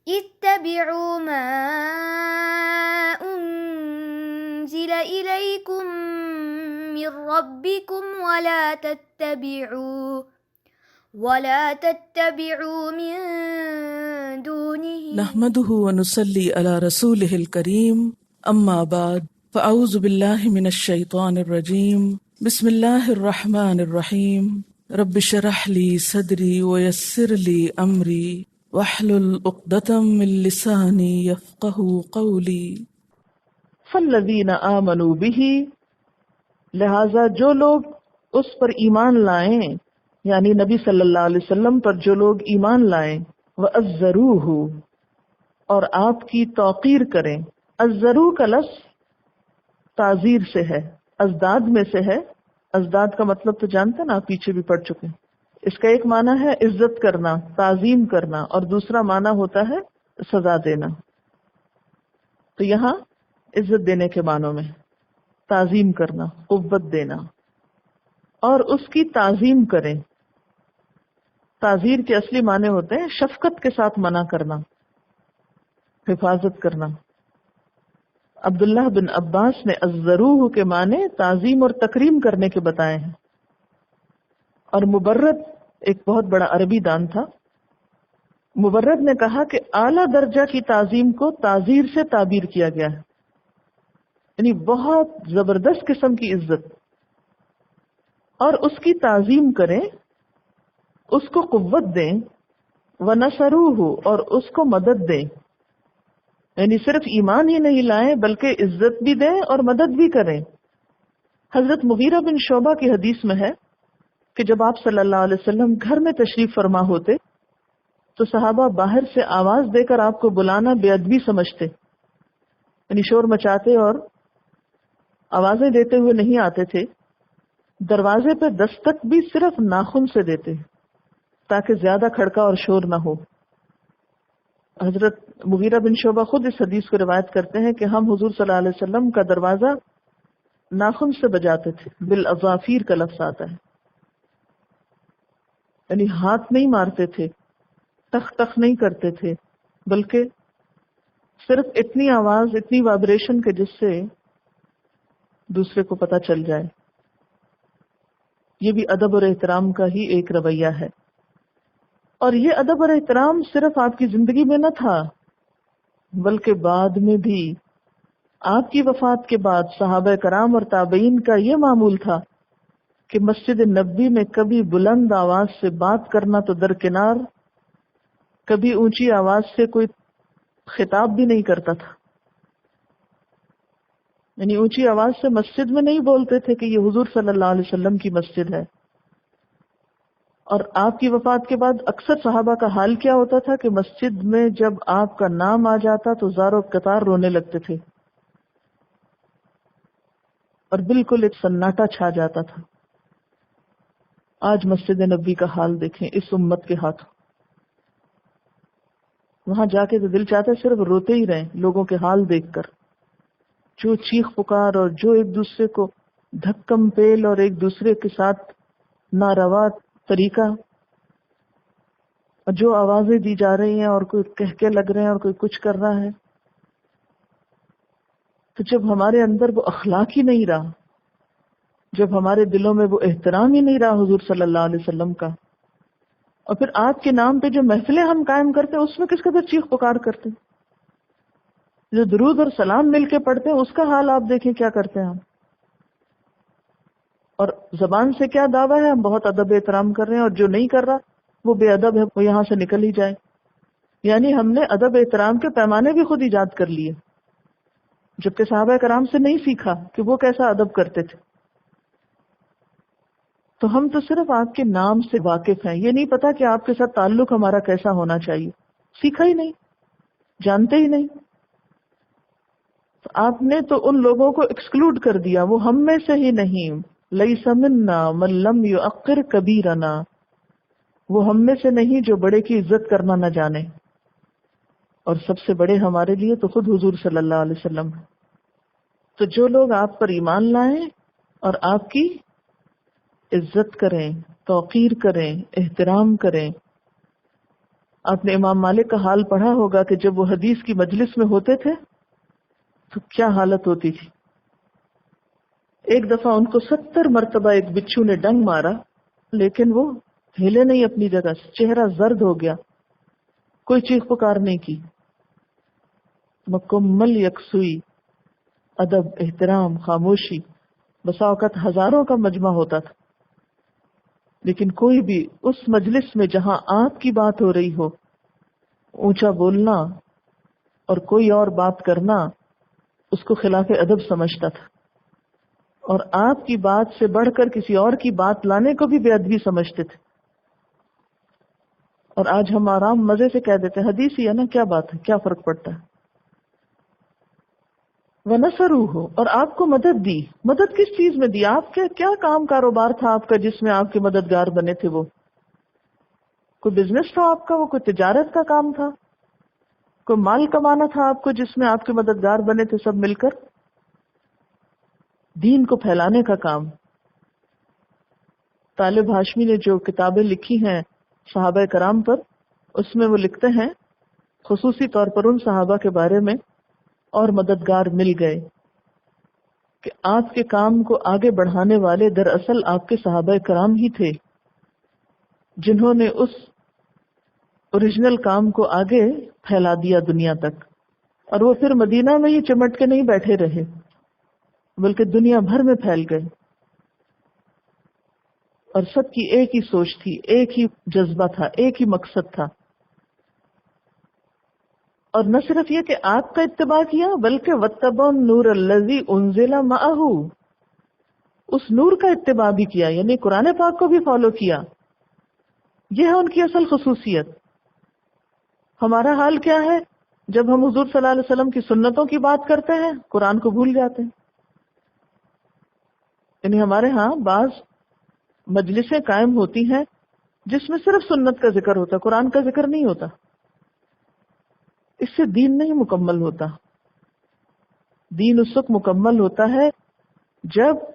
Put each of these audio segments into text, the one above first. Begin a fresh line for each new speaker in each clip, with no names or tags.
اتبعوا ما انزل الیکم من ربکم ولا تتبعوا من دونه
نحمده ونصلي على رسوله الكريم اما بعد فاعوذ بالله من الشيطان الرجيم بسم الله الرحمن الرحيم رب اشرح لي صدري ويسر لي امري واحلل عقدة من لساني يفقهوا قولي
فالذین آمنوا به، لہذا جو لوگ اس پر ایمان لائیں، یعنی نبی صلی اللہ علیہ وسلم پر جو لوگ ایمان لائیں، وَأَزَّرُوهُ، اور آپ کی توقیر کریں۔ ازرو کا لفظ تعزیر سے ہے، ازداد میں سے ہے۔ ازداد کا مطلب تو جانتے ہیں نا، آپ پیچھے بھی پڑھ چکے ہیں۔ اس کا ایک معنی ہے عزت کرنا، تعظیم کرنا، اور دوسرا معنی ہوتا ہے سزا دینا۔ تو یہاں عزت دینے کے معنوں میں تعظیم کرنا، قوت دینا، اور اس کی تعظیم کریں۔ تعزیر کے اصلی معنی ہوتے ہیں شفقت کے ساتھ منع کرنا، حفاظت کرنا۔ عبداللہ بن عباس نے ازروہ کے معنی تعظیم اور تکریم کرنے کے بتائے ہیں۔ اور مبرد ایک بہت بڑا عربی دان تھا، مبرد نے کہا کہ اعلیٰ درجہ کی تعظیم کو تعزیر سے تعبیر کیا گیا ہے، یعنی بہت زبردست قسم کی عزت، اور اس کی تعظیم کریں، اس کو قوت دیں، وَنَصَرُوهُ، اور اس کو مدد دیں، یعنی صرف ایمان ہی نہیں لائیں بلکہ عزت بھی دیں اور مدد بھی کریں۔ حضرت مغیرہ بن شعبہ کی حدیث میں ہے کہ جب آپ صلی اللہ علیہ وسلم گھر میں تشریف فرما ہوتے تو صحابہ باہر سے آواز دے کر آپ کو بلانا بے ادبی سمجھتے، یعنی شور مچاتے اور آوازیں دیتے ہوئے نہیں آتے تھے، دروازے پہ دستک بھی صرف ناخن سے دیتے تاکہ زیادہ کھڑکا اور شور نہ ہو۔ حضرت مغیرہ بن شعبہ خود اس حدیث کو روایت کرتے ہیں کہ ہم حضور صلی اللہ علیہ وسلم کا دروازہ ناخن سے بجاتے تھے، بالاظافیر کا لفظ آتا ہے، یعنی ہاتھ نہیں مارتے تھے، ٹخ ٹخ نہیں کرتے تھے، بلکہ صرف اتنی آواز، اتنی وائبریشن کے جس سے دوسرے کو پتہ چل جائے۔ یہ بھی ادب اور احترام کا ہی ایک رویہ ہے۔ اور یہ ادب اور احترام صرف آپ کی زندگی میں نہ تھا بلکہ بعد میں بھی۔ آپ کی وفات کے بعد صحابہ کرام اور تابعین کا یہ معمول تھا کہ مسجد نبوی میں کبھی بلند آواز سے بات کرنا تو درکنار، کبھی اونچی آواز سے کوئی خطاب بھی نہیں کرتا تھا، یعنی اونچی آواز سے مسجد میں نہیں بولتے تھے کہ یہ حضور صلی اللہ علیہ وسلم کی مسجد ہے۔ اور آپ کی وفات کے بعد اکثر صحابہ کا حال کیا ہوتا تھا کہ مسجد میں جب آپ کا نام آ جاتا تو زاروں قطار رونے لگتے تھے اور بالکل ایک سناٹا چھا جاتا تھا۔ آج مسجد نبوی کا حال دیکھیں اس امت کے ہاتھوں، وہاں جا کے تو دل چاہتا ہے صرف روتے ہی رہیں لوگوں کے حال دیکھ کر، جو چیخ پکار اور جو ایک دوسرے کو دھکم پیل اور ایک دوسرے کے ساتھ ناروا طریقہ، اور جو آوازیں دی جا رہی ہیں اور کوئی کہہ کے لگ رہے ہیں اور کوئی کچھ کر رہا ہے۔ تو جب ہمارے اندر وہ اخلاق ہی نہیں رہا، جب ہمارے دلوں میں وہ احترام ہی نہیں رہا حضور صلی اللہ علیہ وسلم کا، اور پھر آپ کے نام پہ جو محفلیں ہم قائم کرتے ہیں اس میں کس قدر چیخ پکار کرتے ہیں، جو درود اور سلام مل کے پڑھتے ہیں اس کا حال آپ دیکھیں کیا کرتے ہیں ہم، اور زبان سے کیا دعویٰ ہے ہم بہت ادب احترام کر رہے ہیں، اور جو نہیں کر رہا وہ بے ادب ہے، وہ یہاں سے نکل ہی جائے۔ یعنی ہم نے ادب احترام کے پیمانے بھی خود ایجاد کر لیے، جبکہ صحابہ کرام سے نہیں سیکھا کہ وہ کیسا ادب کرتے تھے۔ تو ہم تو صرف آپ کے نام سے واقف ہیں، یہ نہیں پتا کہ آپ کے ساتھ تعلق ہمارا کیسا ہونا چاہیے، سیکھا ہی نہیں، جانتے ہی نہیں۔ تو آپ نے تو ان لوگوں کو ایکسکلوڈ کر دیا، وہ ہم میں سے ہی نہیں۔ لیس منا من لم یعقر کبیرنا، وہ ہم میں سے نہیں جو بڑے کی عزت کرنا نہ جانے، اور سب سے بڑے ہمارے لیے تو خود حضور صلی اللہ علیہ وسلم ہے۔ تو جو لوگ آپ پر ایمان لائیں اور آپ کی عزت کریں، توقیر کریں، احترام کریں، آپ نے امام مالک کا حال پڑھا ہوگا کہ جب وہ حدیث کی مجلس میں ہوتے تھے تو کیا حالت ہوتی تھی. ایک دفعہ ان کو 70 مرتبہ ایک بچھو نے ڈنگ مارا لیکن وہ ہلے نہیں اپنی جگہ سے، چہرہ زرد ہو گیا، کوئی چیخ پکار نہیں کی. مکمل یکسوئی، ادب، احترام، خاموشی. بسا اوقات ہزاروں کا مجمع ہوتا تھا لیکن کوئی بھی اس مجلس میں جہاں آپ کی بات ہو رہی ہو اونچا بولنا اور کوئی اور بات کرنا اس کو خلاف ادب سمجھتا تھا، اور آپ کی بات سے بڑھ کر کسی اور کی بات لانے کو بھی بے ادبی سمجھتے تھے. اور آج ہم آرام مزے سے کہہ دیتے ہیں حدیث ہی ہے نا، کیا بات ہے، کیا فرق پڑتا ہے. وَنَصَرُوهُ، اور آپ کو مدد دی. مدد کس چیز میں دی؟ آپ کے کیا کام کاروبار تھا آپ کا جس میں آپ کے مددگار بنے تھے؟ وہ کوئی بزنس تھا آپ کا، وہ کوئی تجارت کا کام تھا، کوئی مال کمانا تھا آپ کو جس میں آپ کے مددگار بنے تھے سب مل کر؟ دین کو پھیلانے کا کام. طالب ہاشمی نے جو کتابیں لکھی ہیں صحابہ کرام پر، اس میں وہ لکھتے ہیں خصوصی طور پر ان صحابہ کے بارے میں اور مددگار مل گئے کہ آپ کے کام کو آگے بڑھانے والے دراصل آپ کے صحابہ کرام ہی تھے جنہوں نے اس اوریجنل کام کو آگے پھیلا دیا دنیا تک. اور وہ پھر مدینہ میں ہی چمٹ کے نہیں بیٹھے رہے بلکہ دنیا بھر میں پھیل گئے، اور سب کی ایک ہی سوچ تھی، ایک ہی جذبہ تھا، ایک ہی مقصد تھا. اور نہ صرف یہ کہ آپ کا اتباع کیا بلکہ وَاتَّبَعُوا النُّورَ الَّذِي أُنزِلَ مَعَهُ، اس نور کا اتباع بھی کیا، یعنی قرآن پاک کو بھی فالو کیا. یہ ہے ان کی اصل خصوصیت. ہمارا حال کیا ہے؟ جب ہم حضور صلی اللہ علیہ وسلم کی سنتوں کی بات کرتے ہیں قرآن کو بھول جاتے ہیں. یعنی ہمارے ہاں بعض مجلسیں قائم ہوتی ہیں جس میں صرف سنت کا ذکر ہوتا، قرآن کا ذکر نہیں ہوتا. اس سے دین نہیں مکمل ہوتا. دین اس وقت مکمل ہوتا ہے جب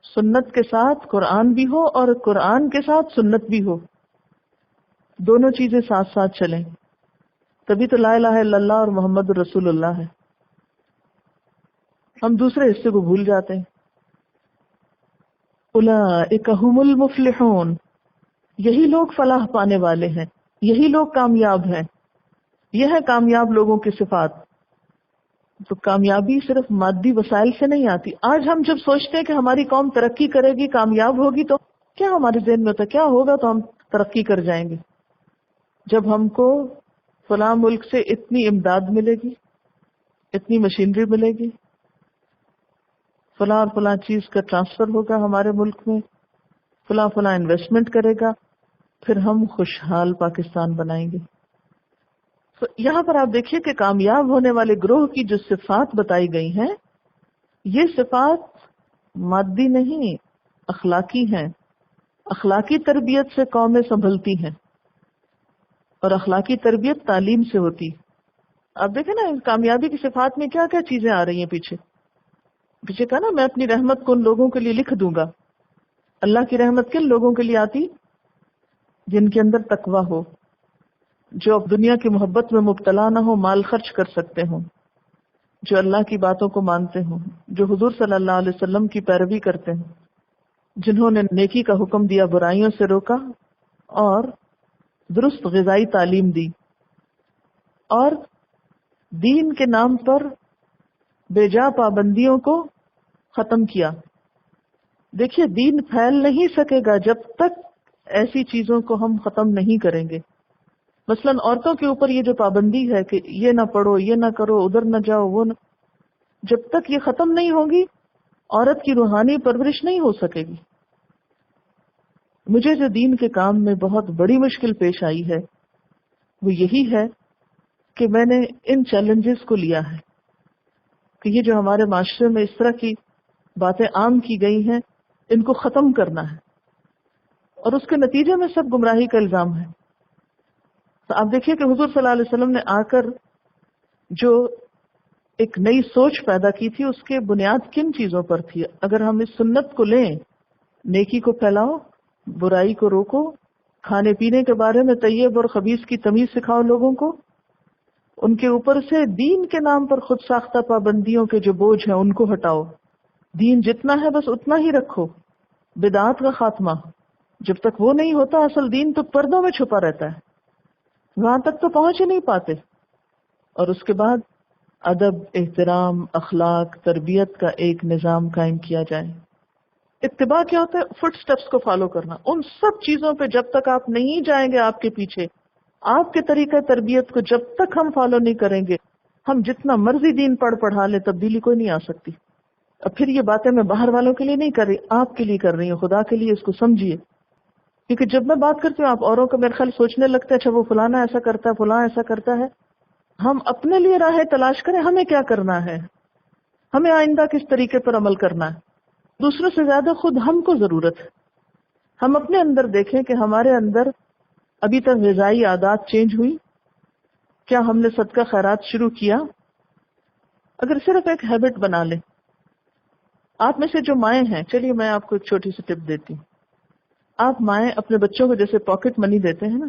سنت کے ساتھ قرآن بھی ہو اور قرآن کے ساتھ سنت بھی ہو، دونوں چیزیں ساتھ ساتھ چلیں. تبھی تو لا الہ الا اللہ اور محمد رسول اللہ ہے. ہم دوسرے حصے کو بھول جاتے ہیں. اولئک ھم المفلحون، یہی لوگ فلاح پانے والے ہیں، یہی لوگ کامیاب ہیں. یہ ہے کامیاب لوگوں کی صفات. تو کامیابی صرف مادی وسائل سے نہیں آتی. آج ہم جب سوچتے ہیں کہ ہماری قوم ترقی کرے گی، کامیاب ہوگی، تو کیا ہمارے ذہن میں ہوتا ہے کیا ہوگا تو ہم ترقی کر جائیں گے؟ جب ہم کو فلاں ملک سے اتنی امداد ملے گی، اتنی مشینری ملے گی، فلاں اور فلاں چیز کا ٹرانسفر ہوگا ہمارے ملک میں، فلاں فلاں انویسٹمنٹ کرے گا، پھر ہم خوشحال پاکستان بنائیں گے. تو یہاں پر آپ دیکھیے کہ کامیاب ہونے والے گروہ کی جو صفات بتائی گئی ہیں، یہ صفات مادی نہیں، اخلاقی ہیں. اخلاقی تربیت سے قومیں سنبھلتی ہیں، اور اخلاقی تربیت تعلیم سے ہوتی. آپ دیکھیں نا کامیابی کی صفات میں کیا کیا چیزیں آ رہی ہیں پیچھے کہا نا میں اپنی رحمت کو ان لوگوں کے لیے لکھ دوں گا. اللہ کی رحمت کن لوگوں کے لیے آتی؟ جن کے اندر تقویٰ ہو، جو اب دنیا کی محبت میں مبتلا نہ ہو، مال خرچ کر سکتے ہوں، جو اللہ کی باتوں کو مانتے ہوں، جو حضور صلی اللہ علیہ وسلم کی پیروی کرتے ہیں، جنہوں نے نیکی کا حکم دیا، برائیوں سے روکا، اور درست غذائی تعلیم دی، اور دین کے نام پر بے جا پابندیوں کو ختم کیا. دیکھیے دین پھیل نہیں سکے گا جب تک ایسی چیزوں کو ہم ختم نہیں کریں گے. مثلاً عورتوں کے اوپر یہ جو پابندی ہے کہ یہ نہ پڑھو، یہ نہ کرو، ادھر نہ جاؤ، وہ نہ، جب تک یہ ختم نہیں ہوگی عورت کی روحانی پرورش نہیں ہو سکے گی. مجھے جو دین کے کام میں بہت بڑی مشکل پیش آئی ہے وہ یہی ہے کہ میں نے ان چیلنجز کو لیا ہے کہ یہ جو ہمارے معاشرے میں اس طرح کی باتیں عام کی گئی ہیں ان کو ختم کرنا ہے، اور اس کے نتیجے میں سب گمراہی کا الزام ہے. تو آپ دیکھیے کہ حضور صلی اللہ علیہ وسلم نے آ کر جو ایک نئی سوچ پیدا کی تھی اس کے بنیاد کن چیزوں پر تھی؟ اگر ہم اس سنت کو لیں، نیکی کو پھیلاؤ، برائی کو روکو، کھانے پینے کے بارے میں طیب اور خبیث کی تمیز سکھاؤ لوگوں کو. ان کے اوپر سے دین کے نام پر خود ساختہ پابندیوں کے جو بوجھ ہیں ان کو ہٹاؤ. دین جتنا ہے بس اتنا ہی رکھو. بدعات کا خاتمہ، جب تک وہ نہیں ہوتا اصل دین تو پردوں میں چھپا رہتا ہے، وہاں تک تو پہنچ ہی نہیں پاتے. اور اس کے بعد ادب، احترام، اخلاق، تربیت کا ایک نظام قائم کیا جائے. اتباع کیا ہوتا ہے؟ فٹ سٹیپس کو فالو کرنا. ان سب چیزوں پہ جب تک آپ نہیں جائیں گے آپ کے پیچھے، آپ کے طریقہ تربیت کو جب تک ہم فالو نہیں کریں گے، ہم جتنا مرضی دین پڑھا لیں تبدیلی کوئی نہیں آ سکتی. اب پھر یہ باتیں میں باہر والوں کے لیے نہیں کر رہی، آپ کے لیے کر رہی ہوں. خدا کے لیے اس کو سمجھیے، کیونکہ جب میں بات کرتی ہوں آپ اوروں کو میرے خیال سوچنے لگتے ہیں اچھا وہ فلانا ایسا کرتا ہے، فلاں ایسا کرتا ہے. ہم اپنے لیے راہیں تلاش کریں، ہمیں کیا کرنا ہے، ہمیں آئندہ کس طریقے پر عمل کرنا ہے. دوسروں سے زیادہ خود ہم کو ضرورت ہے. ہم اپنے اندر دیکھیں کہ ہمارے اندر ابھی تک غذائی عادات چینج ہوئی؟ کیا ہم نے صدقہ خیرات شروع کیا؟ اگر صرف ایک ہیبٹ بنا لیں. آپ میں سے جو مائیں ہیں، چلیے میں آپ کو ایک چھوٹی سی ٹپ دیتی ہوں. آپ مائیں اپنے بچوں کو جیسے پاکٹ منی دیتے ہیں نا،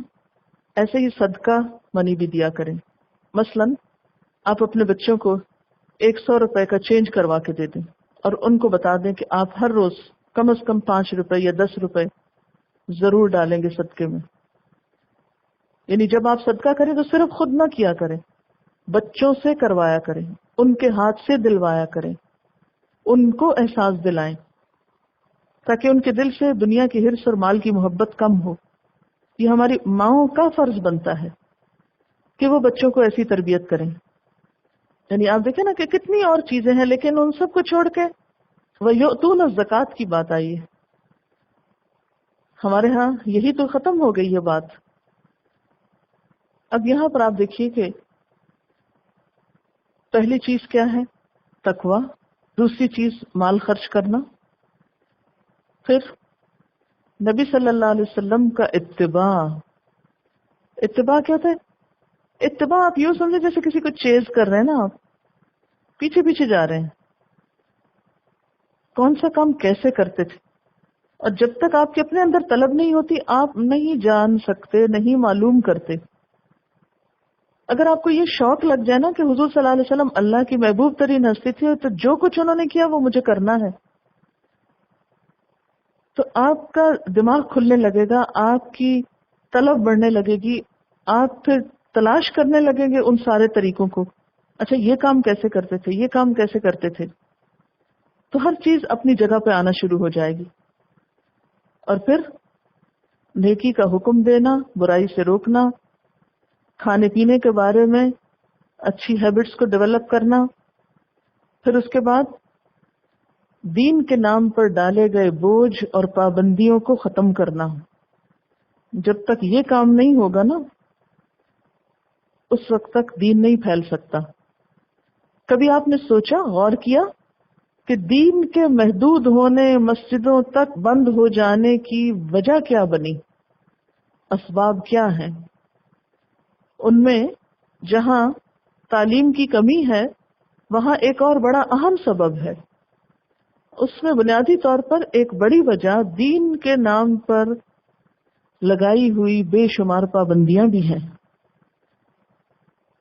ایسے ہی صدقہ منی بھی دیا کریں. مثلا آپ اپنے بچوں کو 100 روپے کا چینج کروا کے دے دیں اور ان کو بتا دیں کہ آپ ہر روز کم از کم 5 روپے یا 10 روپے ضرور ڈالیں گے صدقے میں. یعنی جب آپ صدقہ کریں تو صرف خود نہ کیا کریں، بچوں سے کروایا کریں، ان کے ہاتھ سے دلوایا کریں، ان کو احساس دلائیں تاکہ ان کے دل سے دنیا کی حرص اور مال کی محبت کم ہو. یہ ہماری ماؤں کا فرض بنتا ہے کہ وہ بچوں کو ایسی تربیت کریں. یعنی آپ دیکھیں نا کہ کتنی اور چیزیں ہیں، لیکن ان سب کو چھوڑ کے وَيُؤْتُونَ الزَّكَاةَ کی بات آئی ہے. ہمارے ہاں یہی تو ختم ہو گئی ہے بات. اب یہاں پر آپ دیکھیے کہ پہلی چیز کیا ہے؟ تقویٰ. دوسری چیز مال خرچ کرنا. پھر نبی صلی اللہ علیہ وسلم کا اتباع. اتباع کیا ہوتا ہے؟ اتباع آپ یوں سمجھیں جیسے کسی کو چیز کر رہے ہیں نا، آپ پیچھے پیچھے جا رہے ہیں. کون سا کام کیسے کرتے تھے، اور جب تک آپ کے اپنے اندر طلب نہیں ہوتی آپ نہیں جان سکتے، نہیں معلوم کرتے. اگر آپ کو یہ شوق لگ جائے نا کہ حضور صلی اللہ علیہ وسلم اللہ کی محبوب ترین ہستی تھی تو جو کچھ انہوں نے کیا وہ مجھے کرنا ہے، تو آپ کا دماغ کھلنے لگے گا، آپ کی طلب بڑھنے لگے گی، آپ پھر تلاش کرنے لگیں گے ان سارے طریقوں کو. اچھا یہ کام کیسے کرتے تھے، یہ کام کیسے کرتے تھے، تو ہر چیز اپنی جگہ پہ آنا شروع ہو جائے گی. اور پھر نیکی کا حکم دینا، برائی سے روکنا، کھانے پینے کے بارے میں اچھی ہیبٹس کو ڈیولپ کرنا. پھر اس کے بعد دین کے نام پر ڈالے گئے بوجھ اور پابندیوں کو ختم کرنا. جب تک یہ کام نہیں ہوگا نا اس وقت تک دین نہیں پھیل سکتا. کبھی آپ نے سوچا، غور کیا کہ دین کے محدود ہونے، مسجدوں تک بند ہو جانے کی وجہ کیا بنی؟ اسباب کیا ہیں؟ ان میں جہاں تعلیم کی کمی ہے وہاں ایک اور بڑا اہم سبب ہے. اس میں بنیادی طور پر ایک بڑی وجہ دین کے نام پر لگائی ہوئی بے شمار پابندیاں بھی ہیں،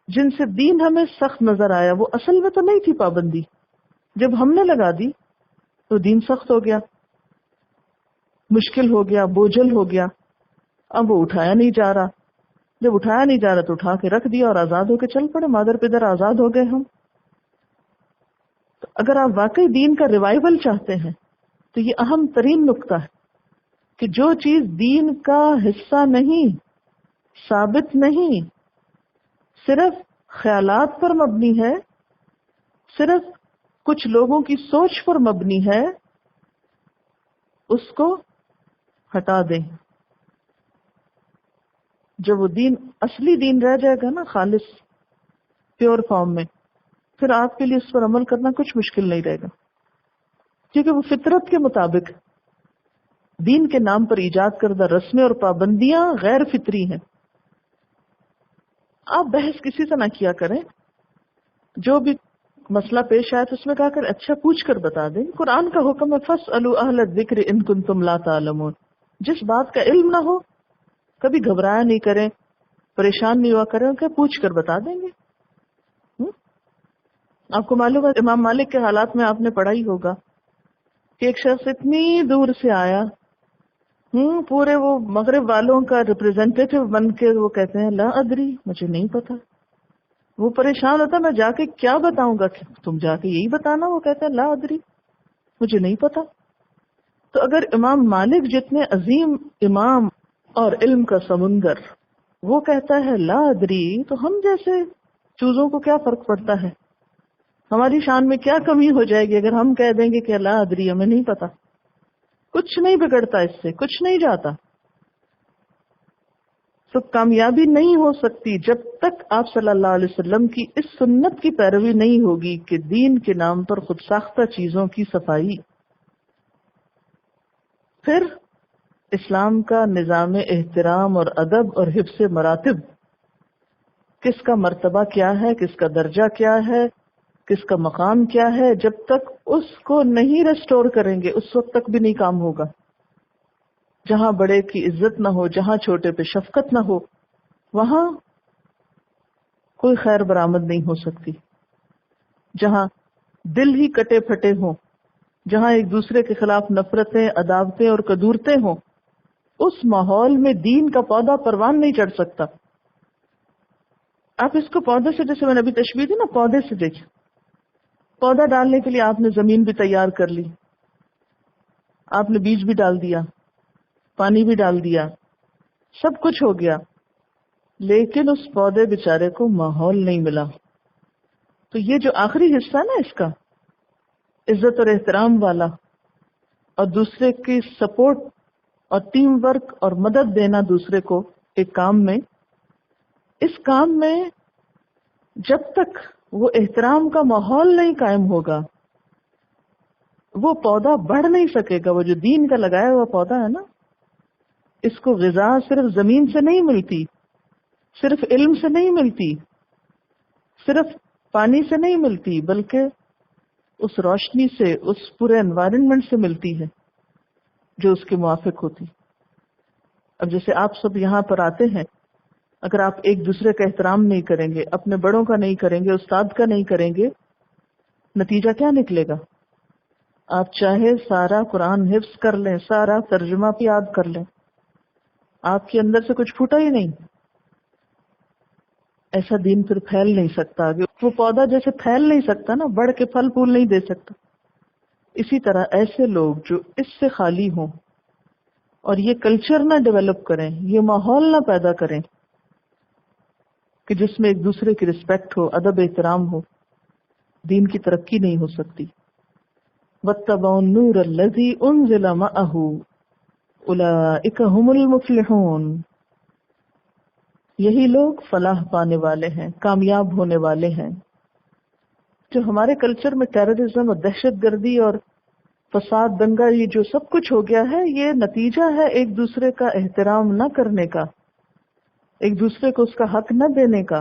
جن سے دین ہمیں سخت نظر آیا. وہ اصل میں تو نہیں تھی پابندی، جب ہم نے لگا دی تو دین سخت ہو گیا، مشکل ہو گیا، بوجھل ہو گیا. اب وہ اٹھایا نہیں جا رہا. جب اٹھایا نہیں جا رہا تو اٹھا کے رکھ دیا اور آزاد ہو کے چل پڑے. مادر پدر آزاد ہو گئے ہم. تو اگر آپ واقعی دین کا ریوائول چاہتے ہیں تو یہ اہم ترین نقطہ ہے کہ جو چیز دین کا حصہ نہیں، ثابت نہیں، صرف خیالات پر مبنی ہے، صرف کچھ لوگوں کی سوچ پر مبنی ہے، اس کو ہٹا دیں. جب وہ دین اصلی دین رہ جائے گا نا، خالص پیور فارم میں، پھر آپ کے لیے اس پر عمل کرنا کچھ مشکل نہیں رہے گا، کیونکہ وہ فطرت کے مطابق. دین کے نام پر ایجاد کردہ رسمیں اور پابندیاں غیر فطری ہیں. آپ بحث کسی سے نہ کیا کریں، جو بھی مسئلہ پیش آئے تو اس میں کہا کر اچھا پوچھ کر بتا دیں. قرآن کا حکم ہے فَاسْأَلُوا أَهْلَ الذِّكْرِ إِن كُنتُمْ لَا تَعْلَمُونَ. جس بات کا علم نہ ہو کبھی گھبرایا نہیں کریں، پریشان نہیں ہوا کریں، کہ پوچھ کر بتا دیں گے۔ آپ کو معلوم ہے امام مالک کے حالات میں آپ نے پڑھا ہی ہوگا کہ ایک شخص اتنی دور سے آیا، پورے وہ مغرب والوں کا ریپرزینٹیٹیو بن کے وہ کہتے ہیں لا ادری، مجھے نہیں پتا۔ وہ پریشان ہوتا میں جا کے کیا بتاؤں گا، تم جا کے یہی بتانا۔ وہ کہتے ہیں لا ادری، مجھے نہیں پتا۔ تو اگر امام مالک جتنے عظیم امام اور علم کا سمندر وہ کہتا ہے لا ادری، تو ہم جیسے چوزوں کو کیا فرق پڑتا ہے؟ ہماری شان میں کیا کمی ہو جائے گی اگر ہم کہہ دیں گے کہ لا ادری، ہمیں نہیں پتا۔ کچھ نہیں بگڑتا اس سے، کچھ نہیں جاتا۔ تو کامیابی نہیں ہو سکتی جب تک آپ صلی اللہ علیہ وسلم کی اس سنت کی پیروی نہیں ہوگی کہ دین کے نام پر خود ساختہ چیزوں کی صفائی۔ پھر اسلام کا نظام احترام اور ادب اور حفظ مراتب، کس کا مرتبہ کیا ہے، کس کا درجہ کیا ہے، کس کا مقام کیا ہے، جب تک اس کو نہیں ریسٹور کریں گے اس وقت تک بھی نہیں کام ہوگا۔ جہاں بڑے کی عزت نہ ہو، جہاں چھوٹے پہ شفقت نہ ہو، وہاں کوئی خیر برآمد نہیں ہو سکتی۔ جہاں دل ہی کٹے پھٹے ہوں، جہاں ایک دوسرے کے خلاف نفرتیں، عداوتیں اور کدورتیں ہوں، اس ماحول میں دین کا پودا پروان نہیں چڑھ سکتا۔ آپ اس کو پودے سے، جیسے میں نے ابھی تشبیہ دی نا، پودے سے دیکھیں۔ پودا ڈالنے کے لیے آپ نے زمین بھی تیار کر لی، آپ نے بیج بھی ڈال دیا، پانی بھی ڈال دیا، سب کچھ ہو گیا، لیکن اس پودے بیچارے کو ماحول نہیں ملا۔ تو یہ جو آخری حصہ ہے نا اس کا، عزت اور احترام والا، اور دوسرے کی سپورٹ اور ٹیم ورک اور مدد دینا دوسرے کو ایک کام میں، اس کام میں جب تک وہ احترام کا ماحول نہیں قائم ہوگا وہ پودا بڑھ نہیں سکے گا۔ وہ جو دین کا لگایا ہوا پودا ہے نا، اس کو غذا صرف زمین سے نہیں ملتی، صرف علم سے نہیں ملتی، صرف پانی سے نہیں ملتی، بلکہ اس روشنی سے، اس پورے انوائرنمنٹ سے ملتی ہے جو اس کے موافق ہوتی۔ اب جیسے آپ سب یہاں پر آتے ہیں، اگر آپ ایک دوسرے کا احترام نہیں کریں گے، اپنے بڑوں کا نہیں کریں گے، استاد کا نہیں کریں گے، نتیجہ کیا نکلے گا؟ آپ چاہے سارا قرآن حفظ کر لیں، سارا ترجمہ بھی یاد کر لیں، آپ کے اندر سے کچھ پھوٹا ہی نہیں، ایسا دین پھر پھیل نہیں سکتا۔ وہ پودا جیسے پھیل نہیں سکتا نا، بڑھ کے پھل پھول نہیں دے سکتا، اسی طرح ایسے لوگ جو اس سے خالی ہوں اور یہ کلچر نہ ڈیولپ کریں، یہ ماحول نہ پیدا کریں کہ جس میں ایک دوسرے کی رسپیکٹ ہو، ادب احترام ہو، دین کی ترقی نہیں ہو سکتی۔ وَاتَّبَعُوا النُّورَ الَّذِي أُنزِلَ مَعَهُ أُولَئِكَ هُمُ الْمُفْلِحُونَ۔ یہی لوگ فلاح پانے والے ہیں، کامیاب ہونے والے ہیں۔ جو ہمارے کلچر میں ٹیررزم اور دہشت گردی اور فساد، دنگا، یہ جو سب کچھ ہو گیا ہے، یہ نتیجہ ہے ایک دوسرے کا احترام نہ کرنے کا، ایک دوسرے کو اس کا حق نہ دینے کا۔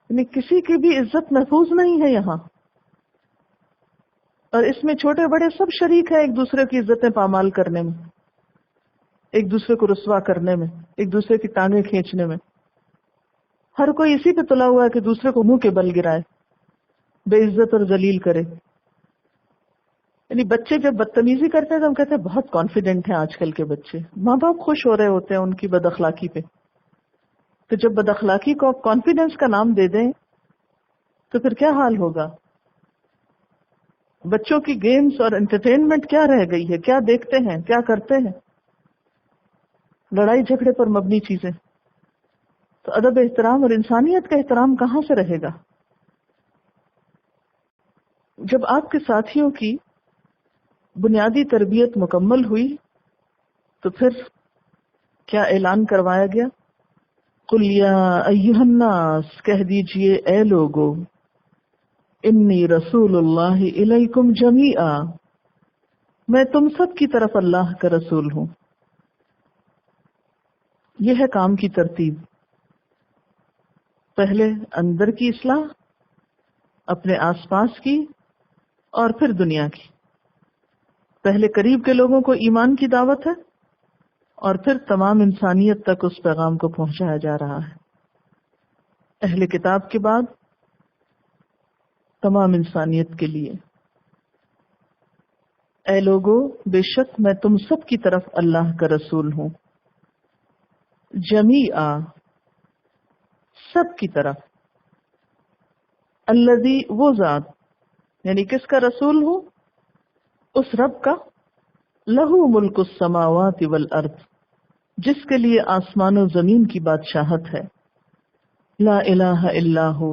یعنی کسی کی بھی عزت محفوظ نہیں ہے یہاں، اور اس میں چھوٹے بڑے سب شریک ہیں ایک دوسرے کی عزتیں پامال کرنے میں، ایک دوسرے کو رسوا کرنے میں، ایک دوسرے کی ٹانگیں کھینچنے میں۔ ہر کوئی اسی پہ تلا ہوا ہے کہ دوسرے کو منہ کے بل گرائے، بے عزت اور ذلیل کرے۔ یعنی بچے جب بدتمیزی کرتے ہیں تو ہم کہتے ہیں بہت کانفیڈنٹ ہیں آج کل کے بچے، ماں باپ خوش ہو رہے ہوتے ہیں ان کی بد اخلاقی پہ۔ تو جب بد اخلاقی کو آپ کانفیڈنس کا نام دے دیں تو پھر کیا حال ہوگا؟ بچوں کی گیمز اور انٹرٹینمنٹ کیا رہ گئی ہے؟ کیا دیکھتے ہیں، کیا کرتے ہیں؟ لڑائی جھگڑے پر مبنی چیزیں۔ تو ادب احترام اور انسانیت کا احترام کہاں سے رہے گا؟ جب آپ کے ساتھیوں کی بنیادی تربیت مکمل ہوئی تو پھر کیا اعلان کروایا گیا؟ قُلْ يَا أَيُّهَا النَّاسُ، کہہ دیجئے اے لوگو، انی رسول اللہ الیکم جمیعا، میں تم سب کی طرف اللہ کا رسول ہوں۔ یہ ہے کام کی ترتیب۔ پہلے اندر کی اصلاح، اپنے آس پاس کی، اور پھر دنیا کی۔ پہلے قریب کے لوگوں کو ایمان کی دعوت ہے، اور پھر تمام انسانیت تک اس پیغام کو پہنچایا جا رہا ہے. اہل کتاب کے بعد تمام انسانیت کے لیے. اے لوگو، بے شک میں تم سب کی طرف اللہ کا رسول ہوں. جمیعا، سب کی طرف. الذی، وہ ذات، یعنی کس کا رسول ہوں؟ اس رب کا. لہو ملک السماوات والارض، جس کے لیے آسمان و زمین کی بادشاہت ہے. لا الہ الا ہو،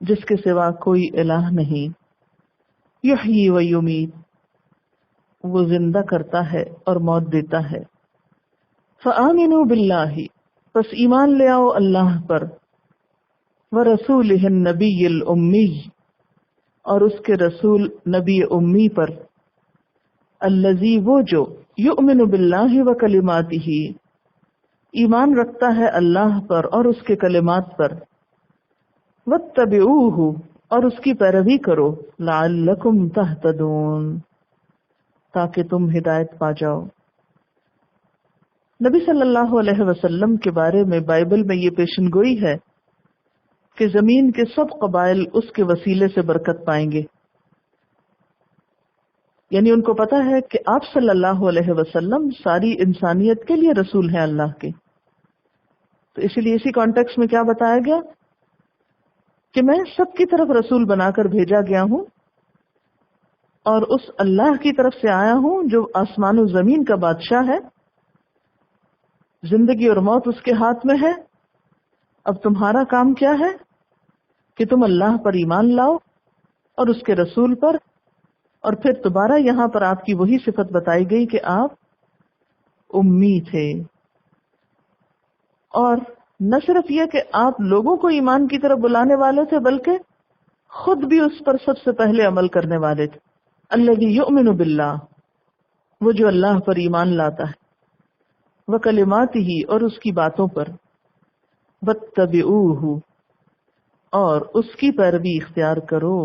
جس کے سوا کوئی الہ نہیں. یحیی و یمیت، وہ زندہ کرتا ہے اور موت دیتا ہے. فآمنوا باللہ، پس ایمان لے آؤ اللہ پر. ورسولہ النبی الامی، اور اس کے رسول نبی امی پر. الذی، وہ جو یؤمن باللہ وکلماتہ، ایمان رکھتا ہے اللہ پر اور اس کے کلمات پر. واتبعوہ، اور اس کی پیروی کرو. لعلکم تہتدون، تاکہ تم ہدایت پا جاؤ. نبی صلی اللہ علیہ وسلم کے بارے میں بائبل میں یہ پیشن گوئی ہے کہ زمین کے سب قبائل اس کے وسیلے سے برکت پائیں گے. یعنی ان کو پتا ہے کہ آپ صلی اللہ علیہ وسلم ساری انسانیت کے لیے رسول ہیں اللہ کے. تو اسی لیے اسی کانٹیکس میں کیا بتایا گیا کہ میں سب کی طرف رسول بنا کر بھیجا گیا ہوں، اور اس اللہ کی طرف سے آیا ہوں جو آسمان و زمین کا بادشاہ ہے. زندگی اور موت اس کے ہاتھ میں ہے. اب تمہارا کام کیا ہے کہ تم اللہ پر ایمان لاؤ اور اس کے رسول پر. اور پھر دوبارہ یہاں پر آپ کی وہی صفت بتائی گئی کہ آپ امی تھے. اور نہ صرف یہ کہ آپ لوگوں کو ایمان کی طرف بلانے والے تھے، بلکہ خود بھی اس پر سب سے پہلے عمل کرنے والے تھے. الذی یؤمن باللہ، وہ جو اللہ پر ایمان لاتا ہے. وکلماتہ، اور اس کی باتوں پر. واتبعوہ، اور اس کی پیروی اختیار کرو.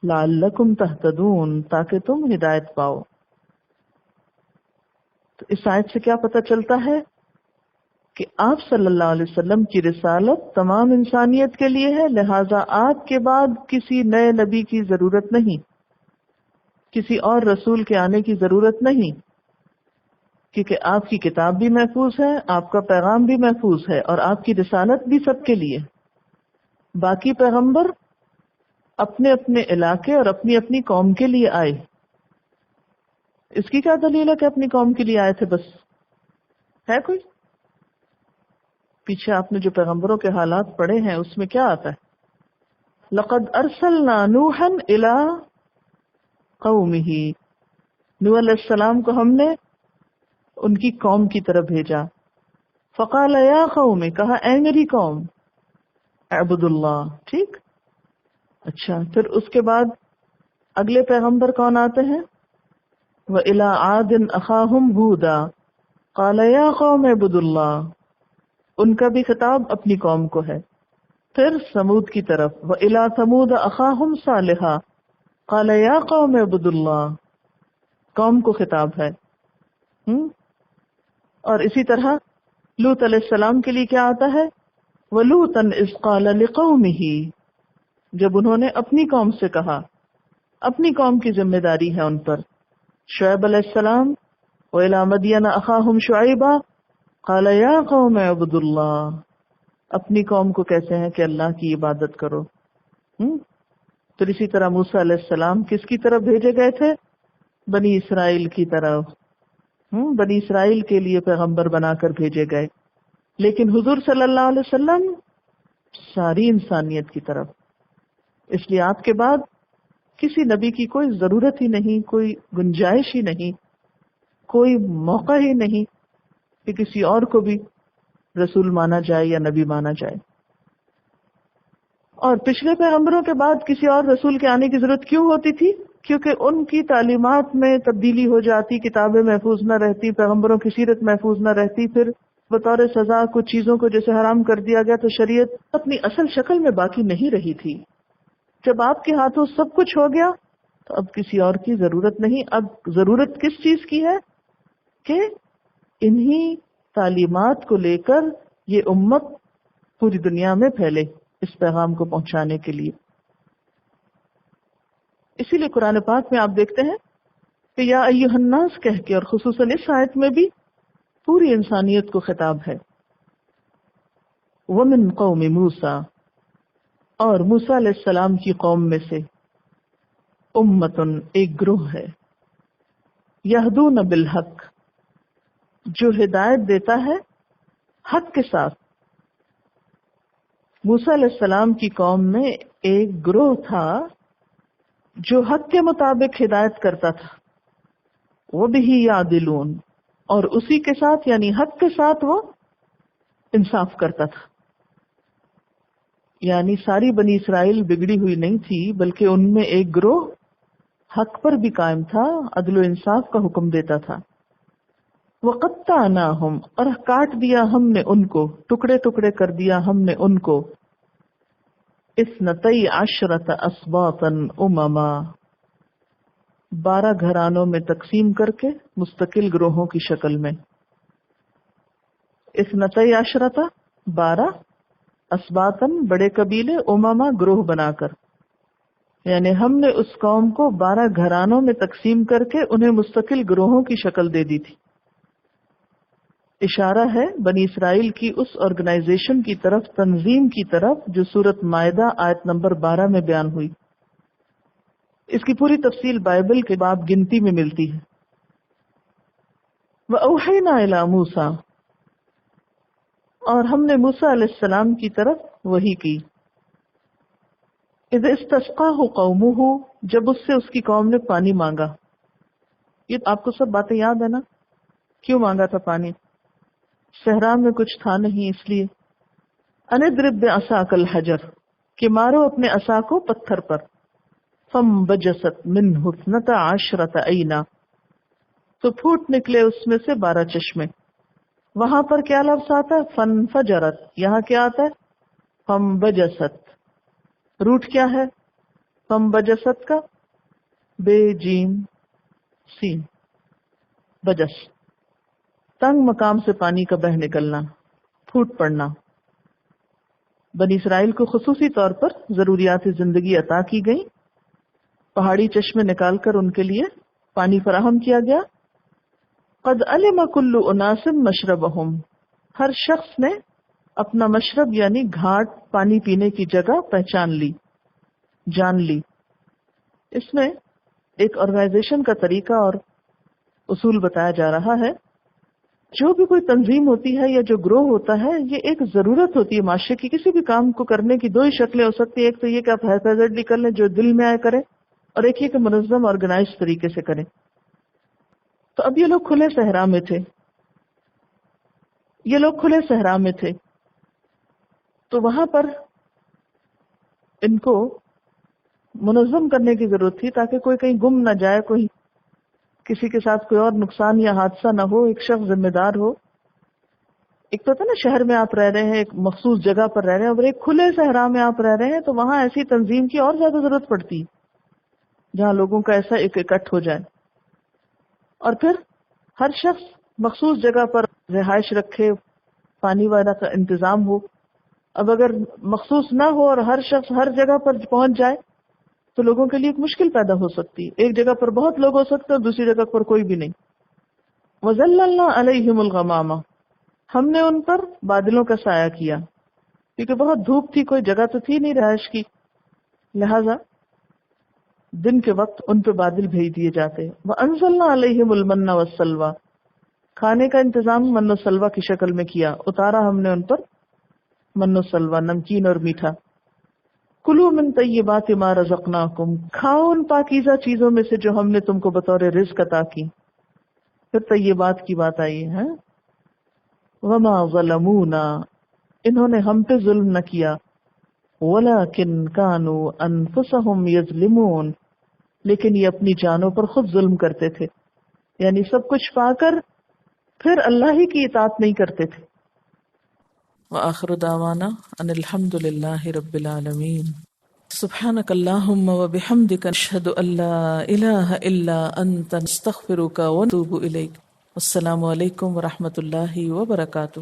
لعلکم تہتدون، تاکہ تم ہدایت پاؤ. تو اس آیت سے کیا پتہ چلتا ہے کہ آپ صلی اللہ علیہ وسلم کی رسالت تمام انسانیت کے لیے ہے. لہذا آپ کے بعد کسی نئے نبی کی ضرورت نہیں، کسی اور رسول کے آنے کی ضرورت نہیں، کیونکہ آپ کی کتاب بھی محفوظ ہے، آپ کا پیغام بھی محفوظ ہے، اور آپ کی رسالت بھی سب کے لیے. باقی پیغمبر اپنے اپنے علاقے اور اپنی اپنی قوم کے لیے آئے. اس کی کیا دلیل ہے کہ اپنی قوم کے لیے آئے تھے؟ بس ہے کوئی؟ پیچھے آپ نے جو پیغمبروں کے حالات پڑھے ہیں اس میں کیا آتا ہے؟ لقد ارسلنا نوحا الى قومه، نوح علیہ السلام کو ہم نے ان کی قوم کی طرف بھیجا. فقال یا قوم، کہا اے میری قوم، اعبد اللہ. ٹھیک، اچھا پھر اس کے بعد اگلے پیغمبر کون آتے ہیں؟ وَإِلَىٰ عَادٍ أَخَاهُمْ هُودًا قَالَ يَا قَوْمِ اعْبُدُوا اللَّهَ، ان کا بھی خطاب اپنی قوم کو ہے. پھر سمود کی طرف، وَإِلَىٰ ثَمُودَ أَخَاهُمْ صَالِحًا قَالَ يَا قَوْمِ اعْبُدُوا اللَّهَ، قوم کو خطاب ہے. اور اسی طرح لوط علیہ السلام کے لیے کیا آتا ہے؟ وَلُوطًا إِذْ قَالَ لِقَوْمِهِ، جب انہوں نے اپنی قوم سے کہا. اپنی قوم کی ذمہ داری ہے ان پر. شعیب علیہ السلام، وَإِلَىٰ مَدْيَنَ أَخَاهُمْ شُعَيْبًا قَالَ يَا قَوْمِ اعْبُدُوا اللَّهَ، اپنی قوم کو کہتے ہیں کہ اللہ کی عبادت کرو. پھر اسی طرح موسیٰ علیہ السلام کس کی طرف بھیجے گئے تھے؟ بنی اسرائیل کی طرف. بنی اسرائیل کے لیے پیغمبر بنا کر بھیجے گئے. لیکن حضور صلی اللہ علیہ وسلم ساری انسانیت کی طرف. اس لیے آپ کے بعد کسی نبی کی کوئی ضرورت ہی نہیں، کوئی گنجائش ہی نہیں، کوئی موقع ہی نہیں کہ کسی اور کو بھی رسول مانا جائے یا نبی مانا جائے. اور پچھلے پیغمبروں کے بعد کسی اور رسول کے آنے کی ضرورت کیوں ہوتی تھی؟ کیونکہ ان کی تعلیمات میں تبدیلی ہو جاتی، کتابیں محفوظ نہ رہتی، پیغمبروں کی سیرت محفوظ نہ رہتی. پھر بطور سزا کچھ چیزوں کو جیسے حرام کر دیا گیا تو شریعت اپنی اصل شکل میں باقی نہیں رہی تھی. جب آپ کے ہاتھوں سب کچھ ہو گیا تو اب کسی اور کی ضرورت نہیں. اب ضرورت کس چیز کی ہے؟ کہ انہی تعلیمات کو لے کر یہ امت پوری دنیا میں پھیلے اس پیغام کو پہنچانے کے لیے. اسی لیے قرآن پاک میں آپ دیکھتے ہیں کہ یا ایھا الناس کہہ کے، اور خصوصاً اس آیت میں بھی پوری انسانیت کو خطاب ہے. ومن قوم موسیٰ، اور موسیٰ علیہ السلام کی قوم میں سے، امتن ایک گروہ ہے، یہدون بالحق جو ہدایت دیتا ہے حق کے ساتھ. موسیٰ علیہ السلام کی قوم میں ایک گروہ تھا جو حق کے مطابق ہدایت کرتا تھا. وبہ یعدلون، اور اسی کے ساتھ یعنی حق کے ساتھ وہ انصاف کرتا تھا. یعنی ساری بنی اسرائیل بگڑی ہوئی نہیں تھی، بلکہ ان میں ایک گروہ حق پر بھی قائم تھا، عدل و انصاف کا حکم دیتا تھا. وقطعناہم، اور کاٹ دیا ہم نے ان کو، ٹکڑے ٹکڑے کر دیا ہم نے ان کو. اثنتئی عشرۃ اسباطا امما، 12 گھرانوں میں تقسیم کر کے مستقل گروہوں کی شکل میں. اثنتئی عشرۃ 12، اسباطن بڑے قبیلے، امما گروہ بنا کر. یعنی ہم نے اس قوم کو 12 گھرانوں میں تقسیم کر کے انہیں مستقل گروہوں کی شکل دے دی تھی. اشارہ ہے بنی اسرائیل کی اس آرگنائزیشن کی طرف، تنظیم کی طرف، جو سورۃ مائدہ آیت نمبر 12 میں بیان ہوئی. اس کی پوری تفصیل بائبل کے باب گنتی میں ملتی ہے. وَأَوْحَيْنَا إِلَى مُوسَىٰ، اور ہم نے موسیٰ علیہ السلام کی طرف وحی کی. اذ استسقاہ قومہ، جب اس سے اس کی قوم نے پانی مانگا. یہ آپ کو سب باتیں یاد ہے نا؟ کیوں مانگا تھا پانی؟ صحرا میں کچھ تھا نہیں، اس لیے. ان اضرب بعصاک الحجر، کہ مارو اپنے عصا کو پتھر پر. فانبجست منہ 12 عینا، تو پھوٹ نکلے اس میں سے 12 چشمے. وہاں پر کیا لفظ آتا ہے؟ فانفجرت. یہاں کیا آتا ہے؟ فانبجست. روٹ کیا ہے فانبجست کا؟ بے جیم سین، بجس، تنگ مقام سے پانی کا بہہ نکلنا، پھوٹ پڑنا. بنی اسرائیل کو خصوصی طور پر ضروریات زندگی عطا کی گئی. پہاڑی چشمے نکال کر ان کے لیے پانی فراہم کیا گیا. قد علم کل اناس مشربہم، ہر شخص نے اپنا مشرب یعنی گھاٹ، پانی پینے کی جگہ پہچان لی، جان لی. اس میں ایک آرگنائزیشن کا طریقہ اور اصول بتایا جا رہا ہے. جو بھی کوئی تنظیم ہوتی ہے یا جو گروہ ہوتا ہے، یہ ایک ضرورت ہوتی ہے معاشرے کی. کسی بھی کام کو کرنے کی 2 ہی شکلیں ہو سکتی ہیں. ایک تو یہ کہ آپ ہیفیزٹلی کر لیں، جو دل میں آئے کریں، اور ایک یہ کہ منظم آرگنائز طریقے سے کریں. تو اب یہ لوگ کھلے صحرا میں تھے، تو وہاں پر ان کو منظم کرنے کی ضرورت تھی تاکہ کوئی کہیں گم نہ جائے، کوئی کسی کے ساتھ کوئی اور نقصان یا حادثہ نہ ہو، ایک شخص ذمہ دار ہو. ایک تو ہے نا شہر میں آپ رہ رہے ہیں، ایک مخصوص جگہ پر رہ رہے ہیں، اور ایک کھلے صحرا میں آپ رہ رہے ہیں، تو وہاں ایسی تنظیم کی اور زیادہ ضرورت پڑتی جہاں لوگوں کا ایسا ایک اکٹھ ہو جائے. اور پھر ہر شخص مخصوص جگہ پر رہائش رکھے، پانی وغیرہ کا انتظام ہو. اب اگر مخصوص نہ ہو اور ہر شخص ہر جگہ پر پہنچ جائے تو لوگوں کے لیے ایک مشکل پیدا ہو سکتی ہے. ایک جگہ پر بہت لوگ ہو سکتے ہیں اور دوسری جگہ پر کوئی بھی نہیں. وَظَلَّلْنَا عَلَيْهِمُ الْغَمَامَ، ہم نے ان پر بادلوں کا سایہ کیا، کیونکہ بہت دھوپ تھی، کوئی جگہ تو تھی نہیں رہائش کی، لہذا دن کے وقت ان پہ بادل بھیج دیے جاتے. وَأَنزَلْنَا عَلَيْهِمُ الْمَنَّ وَالسَّلْوَىٰ، کھانے کا انتظام من و سلوہ کی شکل میں کیا، اتارا ہم نے ان پر من و سلوہ، نمکین اور میٹھا. کلوا من طیبات ما رزقناکم، کھاؤ ان پاکیزہ چیزوں میں سے جو ہم نے تم کو بطور رزق عطا کی. پھر طیبات کی بات آئی ہے. وما ظلمونا، انہوں نے ہم پہ ظلم نہ کیا. ولکن کانوا انفسہم یظلمون، لیکن یہ اپنی جانوں پر خود ظلم کرتے تھے. یعنی سب کچھ پا کر پھر اللہ ہی کی اطاعت نہیں کرتے تھے.
وآخر دعوانا ان الحمد للہ رب العالمین. سبحانک اللہم وبحمدک نشہد ان لا الہ الا انت نستغفرک ونتوب الیک. السلام علیکم ورحمۃ اللہ وبرکاتہ۔